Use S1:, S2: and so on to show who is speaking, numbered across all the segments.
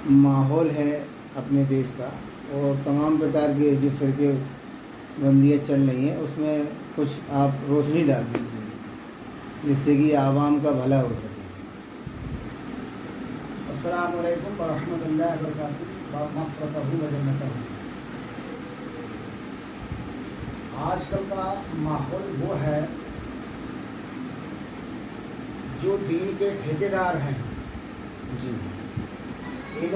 S1: ماحول ہے اپنے دیش کا، اور تمام پرکار کے جو فرقے بندیاں چل رہی ہیں اس میں کچھ آپ روشنی ڈال دیجیے جس سے کہ عوام کا بھلا ہو سکے۔
S2: السلام علیکم ورحمۃ اللہ وبرکاتہ، مغفرتہ و جنتہ۔ آج کل کا ماحول وہ ہے جو دین کے ٹھیکیدار ہیں،
S1: جی
S2: ان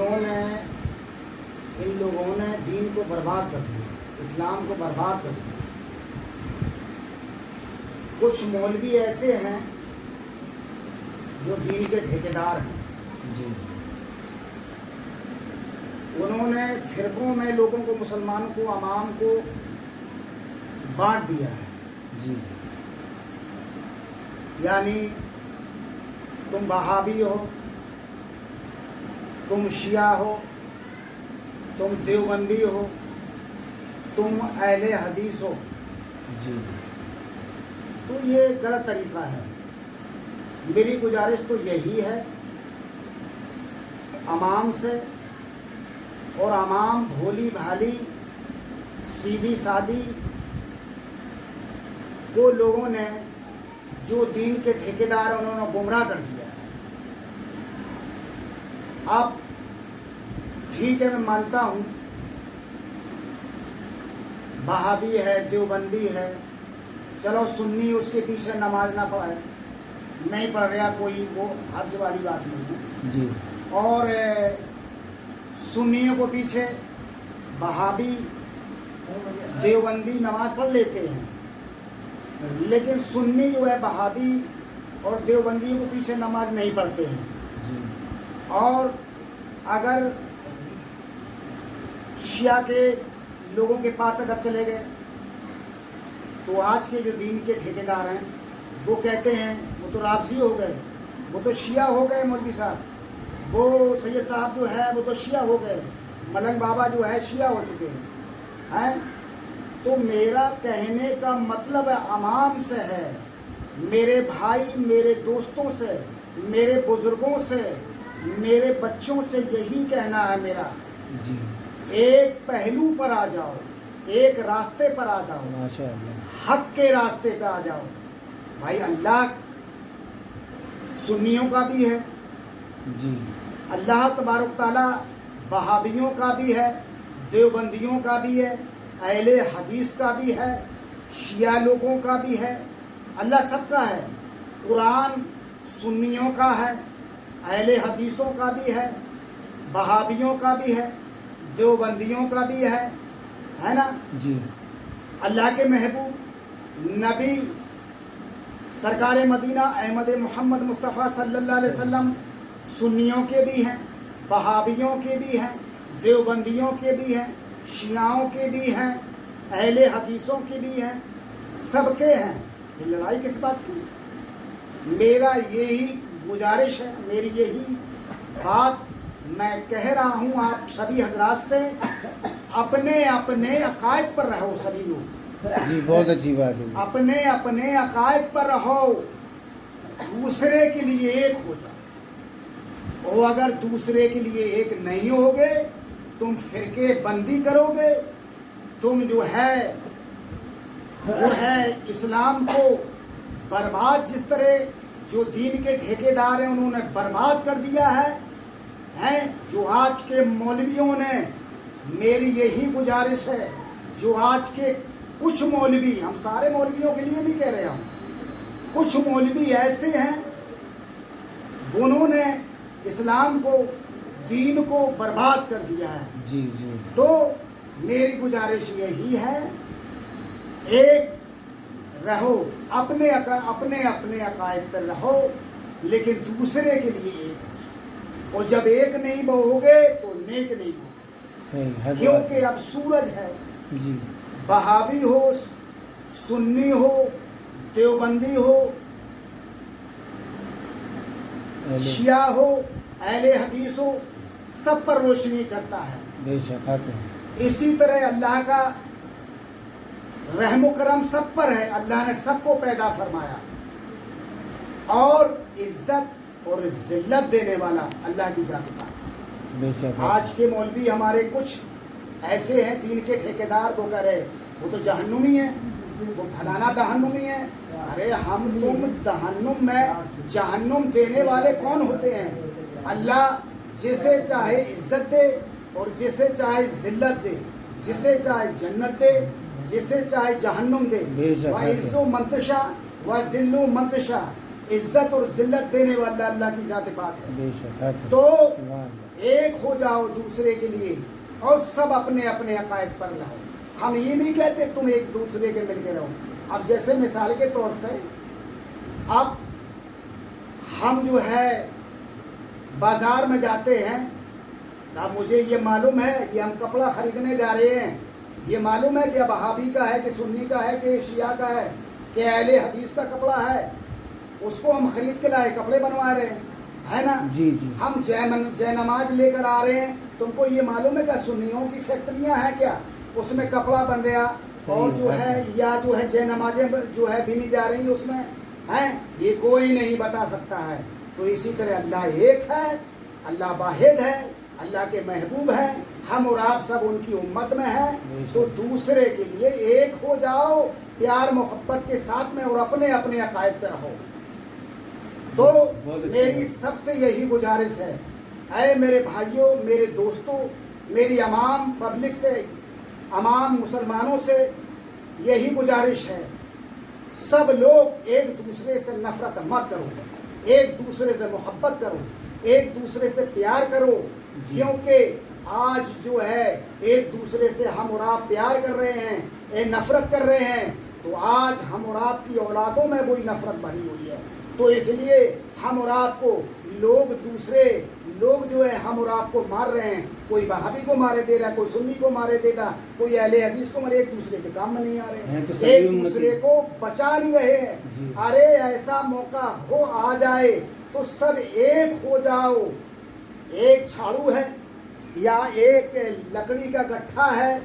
S2: لوگوں نے دین کو برباد کر دیا، اسلام کو برباد کر دیا۔ کچھ مولوی ایسے ہیں جو دین کے ٹھیکیدار ہیں،
S1: جی
S2: انہوں نے فرقوں میں لوگوں کو، مسلمانوں کو، عوام کو بانٹ دیا ہے۔
S1: جی
S2: یعنی تم وہابی ہو، تم شیعہ ہو، تم دیوبندی ہو، تم اہل حدیث ہو،
S1: جی
S2: تو یہ غلط طریقہ ہے۔ میری گزارش تو یہی ہے عوام سے، اور عوام بھولی بھالی سیدھی سادی کو لوگوں نے جو دین کے ٹھیکیدار انہوں نے گمراہ کر دیا ہے۔ اب ٹھیک ہے، میں مانتا ہوں وہابی ہے، دیوبندی ہے، چلو سنی اس کے پیچھے نماز نہ پڑھے، نہیں پڑھ رہا کوئی، وہ حرج والی بات نہیں ہے۔
S1: جی
S2: اور سنیوں کو پیچھے وہابی دیوبندی نماز پڑھ لیتے ہیں، لیکن سنی جو ہے وہابی اور دیوبندیوں کے پیچھے نماز نہیں پڑھتے ہیں۔
S1: جی
S2: اور اگر شیعہ کے لوگوں کے پاس اگر چلے گئے تو آج کے جو دین کے ٹھیکیدار ہیں وہ کہتے ہیں وہ تو رافضی ہو گئے، وہ تو شیعہ ہو گئے، مولوی صاحب وہ سید صاحب جو ہے وہ تو شیعہ ہو گئے، ملنگ بابا جو ہے شیعہ ہو چکے ہیں۔ تو میرا کہنے کا مطلب عوام سے ہے، میرے بھائی، میرے دوستوں سے، میرے بزرگوں سے، میرے بچوں سے یہی کہنا ہے میرا،
S1: جی
S2: ایک پہلو پر آ جاؤ، ایک راستے پر آ جاؤ،
S1: ماشاء اللہ۔
S2: حق کے راستے پہ آ جاؤ۔ بھائی اللہ سنیوں کا بھی ہے،
S1: جی
S2: اللہ تبارک تعالیٰ وہابیوں کا بھی ہے، دیوبندیوں کا بھی ہے، اہل حدیث کا بھی ہے، شیعہ لوگوں کا بھی ہے، اللہ سب کا ہے۔ قرآن سنیوں کا ہے، اہل حدیثوں کا بھی ہے، وہابیوں کا بھی ہے، دیوبندیوں کا بھی ہے نا۔
S1: جی
S2: اللہ کے محبوب نبی سرکار مدینہ احمد محمد مصطفیٰ صلی اللہ علیہ وسلم سنیوں کے بھی ہیں، وہابیوں کے بھی ہیں، دیوبندیوں کے بھی ہیں، شیعوں کے بھی ہیں، اہل حدیثوں کے بھی ہیں، سب کے ہیں۔ یہ لڑائی کس بات کی؟ میرا یہی گزارش ہے، میری یہی بات میں کہہ رہا ہوں آپ سبھی حضرات سے، اپنے اپنے عقائد پر رہو سبھی لوگ،
S1: جی بہت اچھی بات ہے۔
S2: اپنے اپنے عقائد پر رہو، دوسرے کے لیے ایک ہو جاؤ، اور اگر دوسرے کے لیے ایک نہیں ہوگے تم فرقے بندی کرو گے، تم جو ہے وہ ہے اسلام کو برباد، جس طرح جو دین کے ٹھیکیدار ہیں انہوں نے برباد کر دیا ہے۔ جو آج کے مولویوں نے، میری یہی گزارش ہے، جو آج کے کچھ مولوی، ہم سارے مولویوں کے لیے نہیں کہہ رہا ہوں، کچھ مولوی ایسے ہیں انہوں نے اسلام کو، دین کو برباد کر دیا ہے۔
S1: جی جی
S2: تو میری گزارش یہی ہے، ایک رہو، اپنے اپنے عقائد پر رہو، لیکن دوسرے کے لیے ایک ہو جاؤ، اور جب ایک نہیں بہو گے تو نیک نہیں ہو گے۔
S1: صحیح ہے،
S2: کیونکہ اب سورج ہے،
S1: جی
S2: وہابی ہو، سنی ہو، دیوبندی ہو، شیعہ ہو، اہل حدیث ہو، سب پر روشنی کرتا ہے۔
S1: بے شک آتے ہیں۔
S2: اسی طرح اللہ کا رحم و کرم سب پر ہے، اللہ نے سب کو پیدا فرمایا، اور عزت اور ذلت دینے والا اللہ کی ذات ہے۔
S1: بے شک
S2: آج کے مولوی ہمارے کچھ ایسے ہیں دین کے ٹھیکیدار، وہ کہہ رہے وہ تو جہنمی ہے، وہ فلانا جہنمی ہے۔ ارے ہم تم جہنم میں جہنم دینے والے کون ہوتے ہیں؟ اللہ جسے چاہے عزت دے اور جسے چاہے ذلت دے، جسے چاہے جنت دے، جسے چاہے جہنم دے۔
S1: بے شک۔
S2: وَعِزُّ مَن تَشَاءُ وَذِلُّ مَن تَشَاءُ، عزت اور ذلت دینے والا اللہ کی ذات پاک ہے۔
S1: بے شک
S2: تو
S1: سبحان اللہ۔
S2: ایک ہو جاؤ دوسرے کے لیے اور سب اپنے اپنے عقائد پر رہو۔ ہم یہ نہیں کہتے تم ایک دوسرے کے مل کے رہو۔ اب جیسے مثال کے طور سے اب ہم جو ہے بازار میں جاتے ہیں، اب مجھے یہ معلوم ہے یہ ہم کپڑا خریدنے جا رہے ہیں، یہ معلوم ہے کہ اب وہابی کا ہے کہ سنی کا ہے کہ شیعہ کا ہے کہ اہل حدیث کا کپڑا ہے، اس کو ہم خرید کے لائے کپڑے بنوا رہے ہیں، ہے نا؟
S1: جی جی
S2: ہم جے نماز لے کر آ رہے ہیں، تم کو یہ معلوم ہے کہ سنیوں کی فیکٹریاں ہیں کیا، اس میں کپڑا بن رہا اور جو ہے یا جو ہے جے نمازیں جو ہے بنی جا رہی ہیں اس میں ہیں، یہ کوئی نہیں بتا سکتا ہے۔ تو اسی طرح اللہ ایک ہے، اللہ واحد ہے، اللہ کے محبوب ہیں، ہم اور آپ سب ان کی امت میں ہیں، تو دوسرے کے لیے ایک ہو جاؤ پیار محبت کے ساتھ میں اور اپنے اپنے عقائد پہ رہو۔ تو میری سب سے یہی گزارش ہے، اے میرے بھائیوں، میرے دوستوں، میری عوام پبلک سے، عوام مسلمانوں سے یہی گزارش ہے، سب لوگ ایک دوسرے سے نفرت مت کرو، ایک دوسرے سے محبت کرو، ایک دوسرے سے پیار کرو، کیونکہ آج جو ہے ایک دوسرے سے ہم اور آپ پیار کر رہے ہیں، نفرت کر رہے ہیں، تو آج ہم اور آپ کی اولادوں میں وہی نفرت بھری ہوئی ہے۔ تو اس لیے ہم اور آپ کو دوسرے لوگ جو ہے ہم اور آپ کو مار رہے ہیں، کوئی وہابی کو مارے دے رہا ہے، کوئی سنی کو مارے دے رہا، کوئی اہل حدیث کو مارے، ایک دوسرے کے کام میں نہیں آ رہے ہیں، ایک دوسرے کو بچا نہیں رہے ہیں۔ ارے ایسا موقع ہو آ جائے تو سب ایک ہو جاؤ، ایک جھاڑو ہے یا ایک لکڑی کا گٹھا ہے،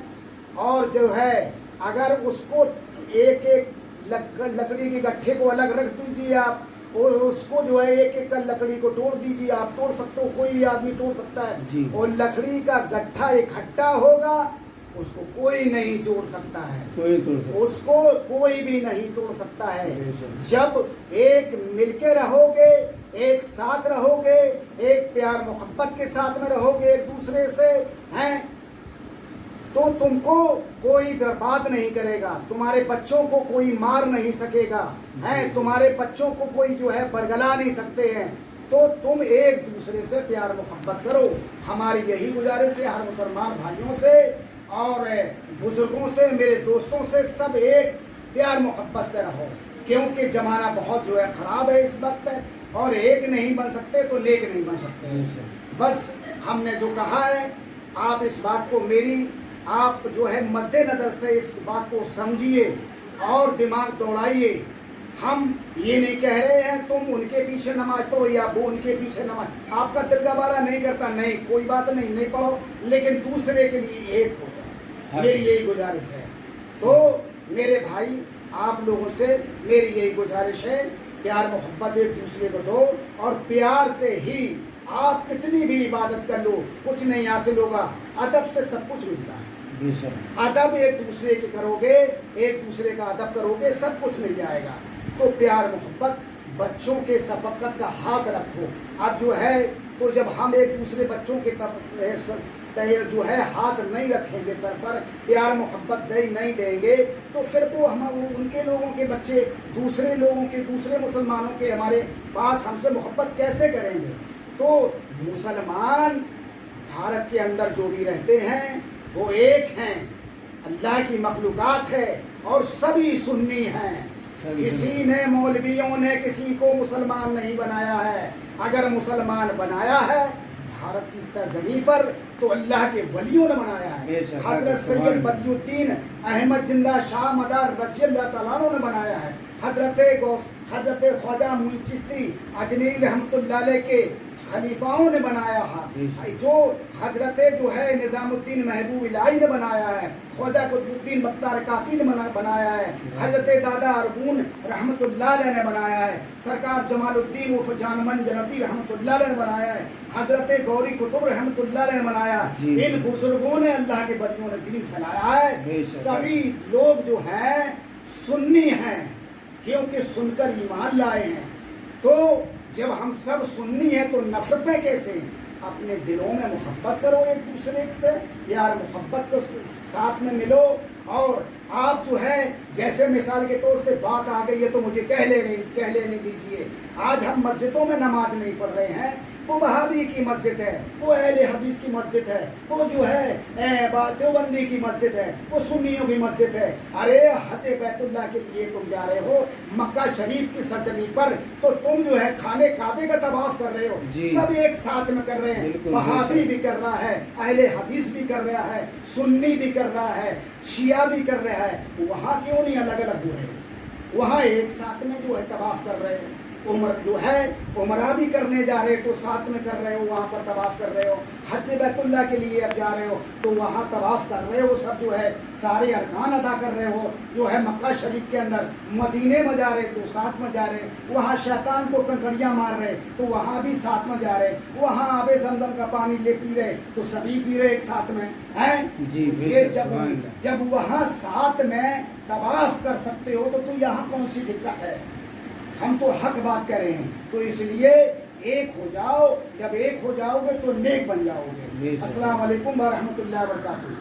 S2: اور جو ہے اگر اس کو ایک ایک لکڑی کے گٹھے کو الگ رکھ دیجیے آپ، اور اس کو جو ہے ایک ایک لکڑی کو توڑ دیجیے، آپ توڑ سکتے ہو، کوئی بھی آدمی توڑ سکتا ہے، اور لکڑی کا گٹھا اکٹھا ہوگا اس کو کوئی نہیں توڑ سکتا ہے، اس کو کوئی بھی نہیں توڑ سکتا ہے۔ جب ایک مل کے رہو گے، ایک ساتھ رہو گے، ایک پیار محبت کے ساتھ میں رہو گے ایک دوسرے سے ہیں، تو تم کو کوئی برباد نہیں کرے گا، تمہارے بچوں کو کوئی مار نہیں سکے گا، ہیں تمہارے بچوں کو کوئی جو ہے برگلا نہیں سکتے ہیں، تو تم ایک دوسرے سے پیار محبت کرو۔ ہماری یہی گزارش ہے ہر مسلمان بھائیوں سے اور بزرگوں سے، میرے دوستوں سے، سب ایک پیار محبت سے رہو، کیونکہ زمانہ بہت جو ہے خراب ہے اس وقت، اور ایک نہیں بن سکتے تو نیک نہیں بن سکتے۔ بس ہم نے جو کہا ہے آپ اس بات کو میری آپ جو ہے مد نظر سے اس بات کو سمجھیے اور دماغ دوڑائیے۔ ہم یہ نہیں کہہ رہے ہیں تم ان کے پیچھے نماز پڑھو یا وہ ان کے پیچھے نماز، آپ کا دل کا بارہ نہیں کرتا، نہیں کوئی بات نہیں پڑھو، لیکن دوسرے کے لیے ایک ہو جائے، میری یہی گزارش ہے۔ تو میرے بھائی آپ لوگوں سے میری یہی گزارش ہے، پیار محبت ایک دوسرے کو دو، اور پیار سے ہی آپ کتنی بھی عبادت کر لو کچھ نہیں حاصل ہوگا، ادب سے سب کچھ ملتا ہے۔ ادب ایک دوسرے کے کرو گے، ایک دوسرے کا ادب کرو گے، سب کچھ مل جائے گا۔ تو پیار محبت، بچوں کے شفقت کا ہاتھ رکھو۔ اب جو ہے تو جب ہم ایک دوسرے بچوں کے جو ہے ہاتھ نہیں رکھیں گے سر پر، پیار محبت نہیں دیں گے، تو پھر وہ ان کے لوگوں کے بچے دوسرے لوگوں کے، دوسرے مسلمانوں کے ہمارے پاس ہم سے محبت کیسے کریں گے؟ تو مسلمان بھارت کے اندر جو بھی رہتے ہیں وہ ایک ہیں، اللہ کی مخلوقات ہے اور سبھی سنی ہیں، کسی نے مولویوں نے کسی کو مسلمان نہیں بنایا ہے، اگر مسلمان بنایا ہے بھارت کی سرزمین پر تو اللہ کے ولیوں نے بنایا ہے، حضرت سید بدی الدین احمد زندہ شاہ مدار رضی اللہ تعالیٰ عنہ نے بنایا ہے، حضرت خواجہ معین چشتی اجمیری رحمۃ اللہ علیہ کے خلیفاؤں نے بنایا ہے، جو حضرت جو ہے نظام الدین محبوب الہی نے بنایا ہے، خواجہ قطب الدین بختیار کاکی نے بنایا ہے، حضرت دادا ارغون رحمۃ اللہ علیہ نے بنایا ہے، سرکار جمال الدین عرف جان من جنتی رحمۃ اللہ علیہ نے بنایا ہے، حضرت گوری قطب رحمۃ اللہ علیہ نے بنایا ہے۔ ان بزرگوں نے اللہ کے بندوں نے دین پھیلایا ہے۔ سبھی لوگ جو ہیں سنی ہیں کیونکہ سن کر ایمان لائے ہیں۔ تو جب ہم سب سنی ہیں تو نفرتیں کیسے ہیں؟ اپنے دلوں میں محبت کرو ایک دوسرے سے، یار محبت کو ساتھ میں ملو، اور آپ جو ہے جیسے مثال کے طور سے بات آ گئی ہے تو مجھے کہہ لینے دیجئے۔ آج ہم مسجدوں میں نماز نہیں پڑھ رہے ہیں، وہ وہابی کی مسجد ہے، وہ اہل حدیث کی مسجد ہے، وہ جو ہے دیوبندی کی مسجد ہے، وہ سنیوں کی مسجد ہے۔ ارے حج بیت اللہ کے لیے تم جا رہے ہو مکہ شریف کی سرزمین پر، تو تم جو ہے خانے کعبے کا طواف کر رہے ہو، سب ایک ساتھ میں کر رہے ہیں۔ وہابی بھی کر رہا ہے، اہل حدیث بھی کر رہا ہے، سنی بھی کر رہا ہے، شیعہ بھی کر رہا ہے۔ وہاں کیوں نہیں الگ الگ ہو رہے ہو؟ وہاں ایک ساتھ میں جو ہے طواف کر رہے ہو۔ عمر جو ہے عمرہ بھی کرنے جا رہے تو ساتھ میں کر رہے ہو، وہاں پر طواف کر رہے ہو۔ حج بیت اللہ کے لیے اب جا رہے ہو تو وہاں طواف کر رہے ہو، سب جو ہے سارے ارکان ادا کر رہے ہو۔ جو ہے مکہ شریف کے اندر مدینے میں جا رہے تو ساتھ میں جا رہے، وہاں شیطان کو کنکریاں مار رہے تو وہاں بھی ساتھ میں جا رہے، وہاں آب زمزم کا پانی لے پی رہے تو سبھی پی رہے ایک ساتھ میں ہیں۔ یہ جب وہاں ساتھ میں طواف کر سکتے ہو تو یہاں کون سی دقت ہے؟ ہم تو حق بات کر رہے ہیں۔ تو اس لیے ایک ہو جاؤ، جب ایک ہو جاؤ گے تو نیک بن جاؤ گے۔ السلام علیکم ورحمۃ اللہ وبرکاتہ۔